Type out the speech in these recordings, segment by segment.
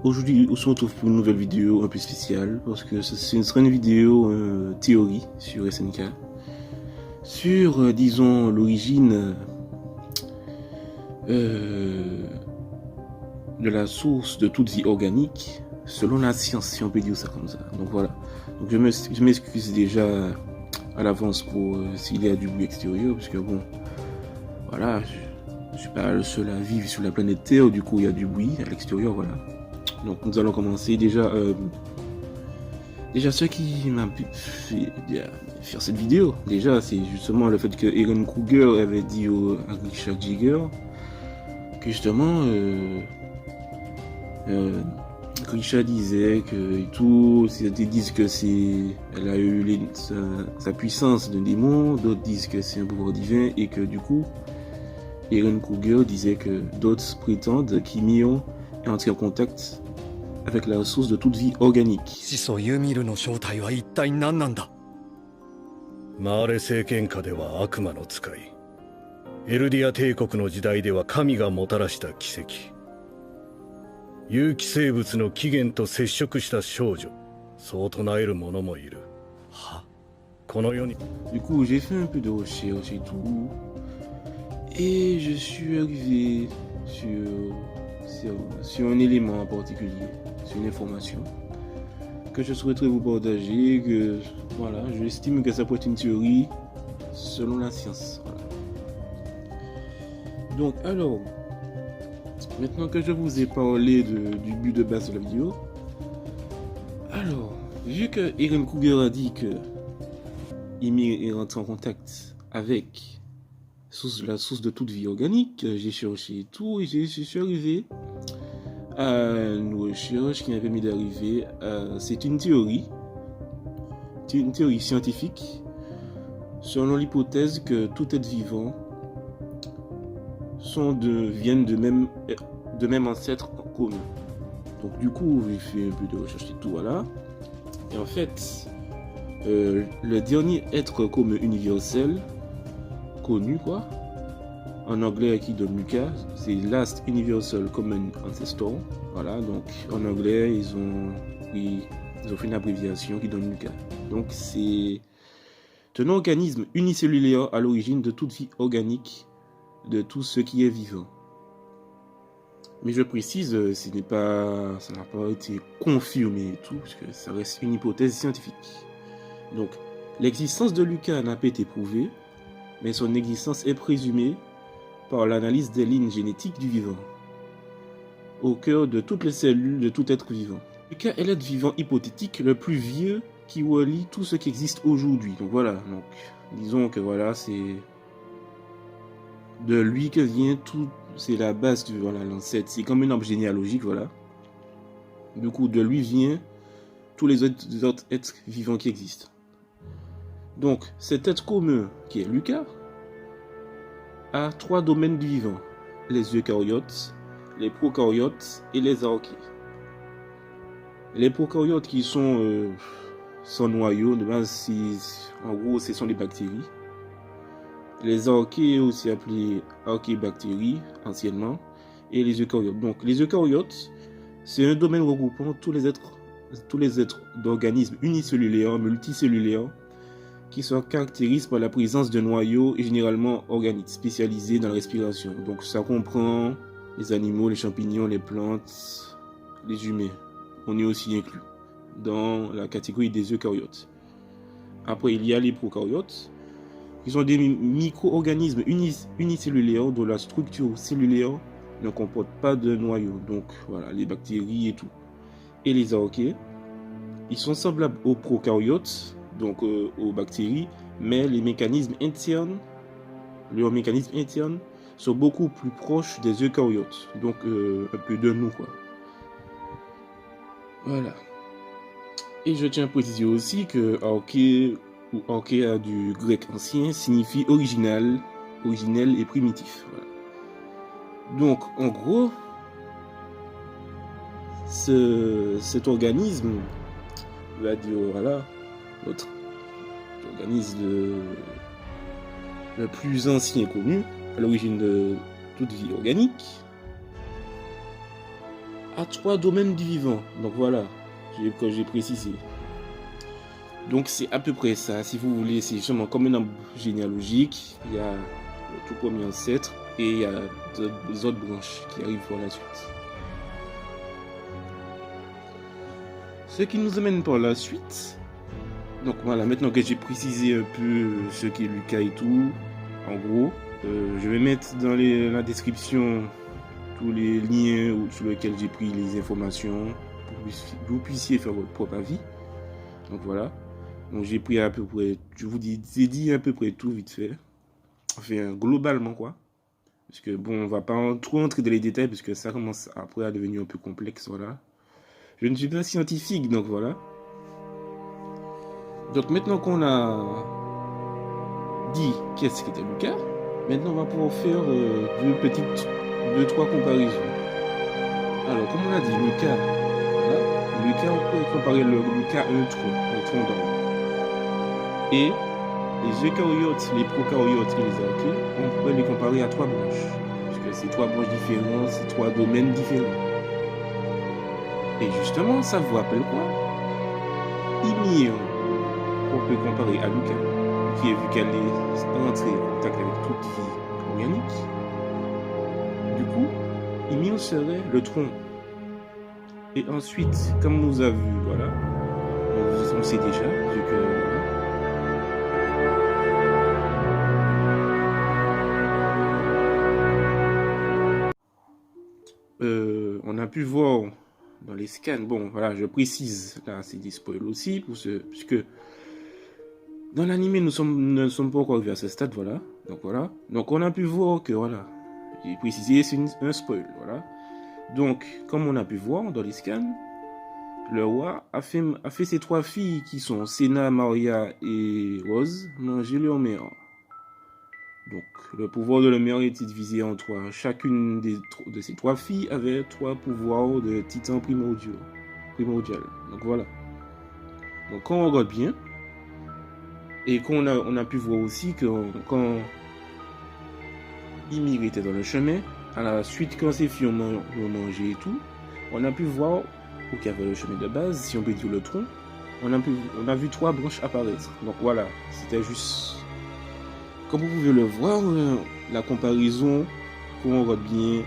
Aujourd'hui, on se retrouve pour une nouvelle vidéo un peu spéciale parce que ce sera une vidéo théorie sur SNK, sur, disons, l'origine de la source de toute vie organique selon la science, si on peut dire ça comme ça. Donc voilà. Donc je m'excuse déjà à l'avance pour s'il y a du bruit extérieur, parce que bon, voilà, je suis pas le seul à vivre sur la planète Terre, du coup il y a du bruit à l'extérieur, voilà. Donc nous allons commencer déjà. Déjà ce qui m'a fait faire cette vidéo, déjà c'est justement le fait que Eren Kruger avait dit à Richard Jagger que justement Richard disait que tout, certains disent que elle a eu sa puissance d'un démon, d'autres disent que c'est un pouvoir divin, et que du coup Eren Kruger disait que d'autres prétendent qu'Ymir est entré en contact avec la source de toute vie organique. 始祖ユミルの正体は一体何なんだ。マーレ政権下では悪魔の使い、エルディア帝国の時代では神がもたらした奇跡、有機生物の起源と接触した少女、そう唱える者もいる。は？この世に。Du coup, j'ai fait un peu de recherche et tout, et je suis arrivé sur un élément en particulier, sur une information que je souhaiterais vous partager, que voilà, j'estime que ça peut être une théorie selon la science. Voilà. Donc alors, maintenant que je vous ai parlé du but de base de la vidéo, alors, vu que Eren Kruger a dit que Ymir est rentré en contact avec la source de toute vie organique, j'ai cherché tout et je suis arrivé à une recherche qui m'a permis d'arriver à... C'est une théorie scientifique selon l'hypothèse que tout être vivant viennent de même ancêtre commun. Donc du coup, j'ai fait un peu de recherche et tout, voilà. Et en fait, le dernier être commun universel connu, quoi, en anglais qui donne Lucas, c'est Last Universal Common Ancestor. Voilà, donc en anglais ils ont fait une abréviation qui donne Lucas. Donc c'est un organisme unicellulaire à l'origine de toute vie organique, de tout ce qui est vivant. Mais je précise, ça n'a pas été confirmé et tout, parce que ça reste une hypothèse scientifique. Donc l'existence de Lucas n'a pas été prouvée, mais son existence est présumée par l'analyse des lignes génétiques du vivant, au cœur de toutes les cellules de tout être vivant. Lucas est l'être vivant hypothétique le plus vieux qui relie tout ce qui existe aujourd'hui. Donc voilà, donc disons que voilà, c'est de lui que vient tout, c'est la base de voilà, l'ancêtre, c'est comme un arbre généalogique, voilà. Du coup, de lui vient tous les autres êtres vivants qui existent. Donc, cet être commun qui est Lucas a 3 domaines du vivant: les eucaryotes, les prokaryotes et les archées. Les prokaryotes qui sont sans noyau, de base, en gros, ce sont les bactéries. Les archées, aussi appelées archébactéries anciennement, et les eucaryotes. Donc, les eucaryotes, c'est un domaine regroupant tous les êtres d'organismes unicellulaires, multicellulaires, qui se caractérisent par la présence de noyaux et généralement organiques, spécialisés dans la respiration. Donc ça comprend les animaux, les champignons, les plantes, les humains. On est aussi inclus dans la catégorie des eucaryotes. Après, il y a les prokaryotes, qui sont des micro-organismes unicellulaires dont la structure cellulaire ne comporte pas de noyaux. Donc voilà, les bactéries et tout. Et les archées, ils sont semblables aux prokaryotes, donc aux bactéries, mais leurs mécanismes internes sont beaucoup plus proches des eucaryotes, donc un peu de nous, quoi. Voilà. Et je tiens à préciser aussi que arché ou archéa du grec ancien signifie originel et primitif. Voilà. Donc en gros, cet organisme, on va dire, voilà, notre organisme le plus ancien connu, à l'origine de toute vie organique, à 3 domaines du vivant. Donc voilà, que j'ai précisé. Donc c'est à peu près ça. Si vous voulez, c'est justement comme un arbre généalogique. Il y a le tout premier ancêtre et il y a des autres branches qui arrivent par la suite. Ce qui nous amène par la suite. Donc voilà, maintenant que j'ai précisé un peu ce qu'est Lucas et tout, en gros, je vais mettre dans la description tous les liens sur lesquels j'ai pris les informations pour que vous puissiez faire votre propre avis. Donc voilà. Donc j'ai pris à peu près, j'ai dit à peu près tout vite fait. Enfin, globalement quoi. Parce que bon, on va pas trop entrer dans les détails parce que ça commence après à devenir un peu complexe, voilà. Je ne suis pas scientifique, donc voilà. Donc maintenant qu'on a dit qu'est-ce qu'était Lucas, maintenant on va pouvoir faire deux, trois comparaisons. Alors, comme on a dit, Lucas, voilà, Lucas, on peut comparer le Lucas à un tronc d'arbre. Et les eucaryotes, les prokaryotes et les archées, on pourrait les comparer à 3 branches. Parce que c'est 3 branches différentes, c'est 3 domaines différents. Et justement, ça vous rappelle quoi? Ymir, qu'on peut comparer à Lucas, qui est vu qu'elle est entrée en contact avec toute vie organique. Du coup, Ymir serait le tronc. Et ensuite, comme on nous a vu, voilà, on sait déjà, vu que voilà. On a pu voir dans les scans, bon voilà, je précise, là c'est des spoils aussi, puisque dans l'anime nous ne sommes pas encore arrivés à ce stade, voilà. Donc on a pu voir que voilà, j'ai précisé, c'est un spoil, voilà. Donc, comme on a pu voir dans les scans, le roi a fait ses 3 filles qui sont Senna, Maria et Rose manger leur mère. Donc, le pouvoir de la mère était divisé en 3. Chacune de ces 3 filles avait 3 pouvoirs de titan primordial. Donc voilà. Donc quand on regarde bien, et qu'on a pu voir aussi que quand Ymir était dans le chemin, à la suite quand ces filles ont mangé et tout, on a pu voir où qu'il y avait le chemin de base, si on peut dire le tronc, on a vu 3 branches apparaître. Donc voilà, c'était juste... Comme vous pouvez le voir, la comparaison, qu'on regarde bien,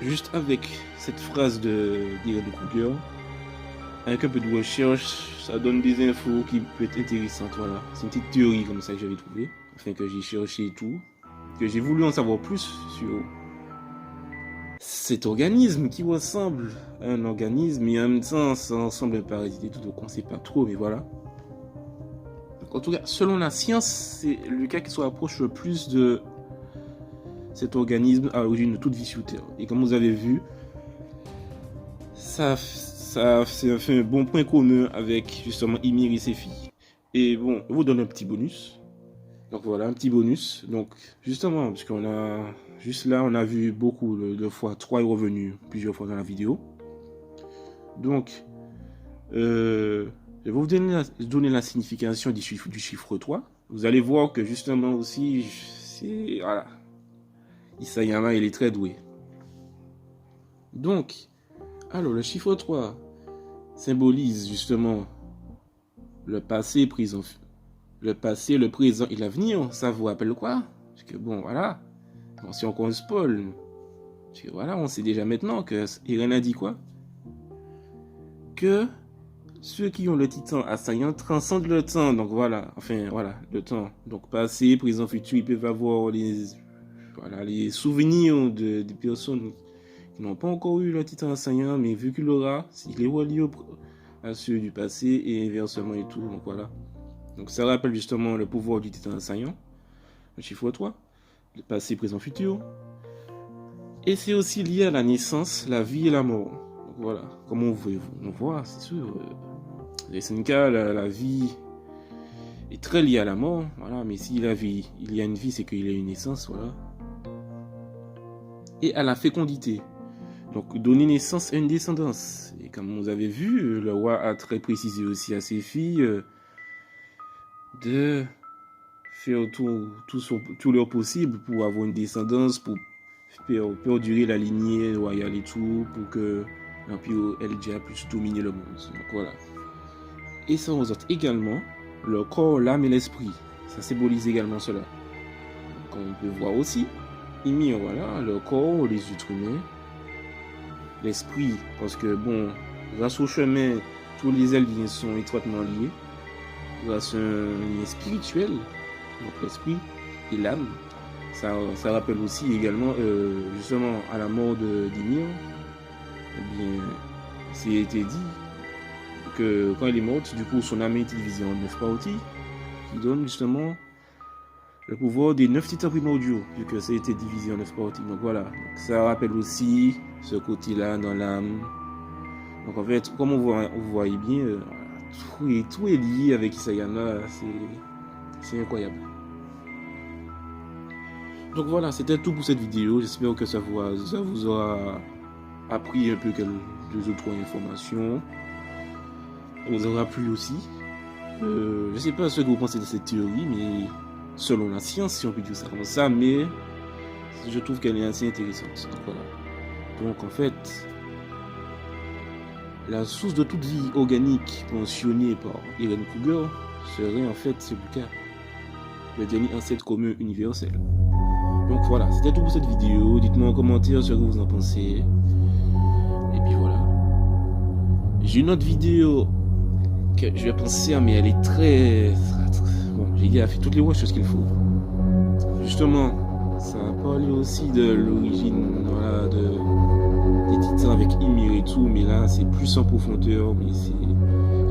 juste avec cette phrase d'Irene Kruger, avec un peu de recherche, ça donne des infos qui peuvent être intéressantes. Voilà, c'est une petite théorie comme ça que j'avais trouvé, enfin que j'ai cherché et tout, que j'ai voulu en savoir plus sur cet organisme qui ressemble à un organisme, et en même temps ça ressemble à un parasite et tout, donc on ne sait pas trop, mais voilà. En tout cas, selon la science, c'est le cas qui se rapproche le plus de cet organisme à l'origine de toute vie sur Terre. Et comme vous avez vu, ça fait un bon point commun avec justement Ymir et ses filles. Et bon, je vous donne un petit bonus. Donc voilà, un petit bonus. Donc justement, parce qu'on a juste là, on a vu beaucoup de fois, 3 est revenu plusieurs fois dans la vidéo. Donc, je vais vous donner la signification du chiffre 3. Vous allez voir que justement aussi, voilà, Isayama, il est très doué. Donc, alors le chiffre 3 symbolise justement le passé, le présent et l'avenir. Ça vous rappelle quoi? Parce que bon, voilà, bon, si on compte spoil, parce que voilà, on sait déjà maintenant que Irene a dit quoi? Que ceux qui ont le titan assaillant transcendent le temps, donc voilà, enfin voilà, le temps. Donc passé, présent, futur, ils peuvent avoir les souvenirs des personnes qui n'ont pas encore eu le titan assaillant, mais vu qu'il l'aura, il est relié à ceux du passé et inversement et tout, donc voilà. Donc ça rappelle justement le pouvoir du titan assaillant, le chiffre 3, le passé, présent, futur. Et c'est aussi lié à la naissance, la vie et la mort. Donc voilà, comme on voit, c'est sûr. Les SNK, la vie est très liée à la mort, voilà, mais si il y a une vie, c'est qu'il y a une naissance, voilà. Et à la fécondité. Donc donner naissance à une descendance. Et comme vous avez vu, le roi a très précisé aussi à ses filles de faire tout leur possible pour avoir une descendance, pour perdurer la lignée royale et tout, pour que l'Empire Eldia puisse dominer le monde. Donc voilà. Et ça représente également le corps, l'âme et l'esprit. Ça symbolise également cela. Comme on peut voir aussi, Ymir, voilà, le corps, les êtres humains, l'esprit, parce que bon, grâce au chemin, tous les Eldiens sont étroitement liés, grâce à un lien spirituel, donc l'esprit et l'âme. Ça rappelle aussi également, justement, à la mort d'Ymir, eh bien, c'est été dit que quand il est mort, du coup, son âme est divisée en 9 parties, qui donne justement le pouvoir des 9 titans primordiaux, vu que ça a été divisé en 9 parties. Donc voilà, donc, ça rappelle aussi ce côté-là dans l'âme. Donc en fait, comme vous voyez bien, tout est lié avec Isayama, c'est incroyable. Donc voilà, c'était tout pour cette vidéo. J'espère que ça vous aura appris un peu quelques 2 ou 3 informations. Ça vous aura plu aussi. Je ne sais pas ce que vous pensez de cette théorie, mais selon la science, si on peut dire ça comme ça, mais je trouve qu'elle est assez intéressante. Donc voilà. Donc en fait, la source de toute vie organique mentionnée par Irene Kruger serait en fait Sebulka, le dernier ancêtre commun universel. Donc voilà, c'était tout pour cette vidéo. Dites-moi en commentaire ce que vous en pensez. Et puis voilà. J'ai une autre vidéo que je vais penser, mais elle est très... Bon, les gars, fait toutes les choses qu'il faut. Justement, ça a parlé aussi de l'origine, voilà, des titans avec Ymir et tout, mais là, c'est plus en profondeur, mais c'est...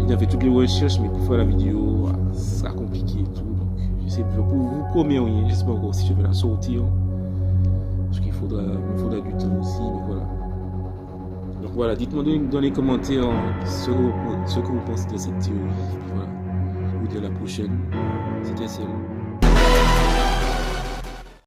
Il a fait toutes les recherches, mais pour faire la vidéo, ça sera compliqué et tout. Donc, je sais pas, pour vous promets rien, je sais pas encore si je vais la sortir. Parce qu'il me faudra du temps aussi, mais voilà. Donc voilà, dites-moi dans les commentaires ce que vous pensez de cette théorie. Et puis voilà, je vous dis à la prochaine. C'était Ciel.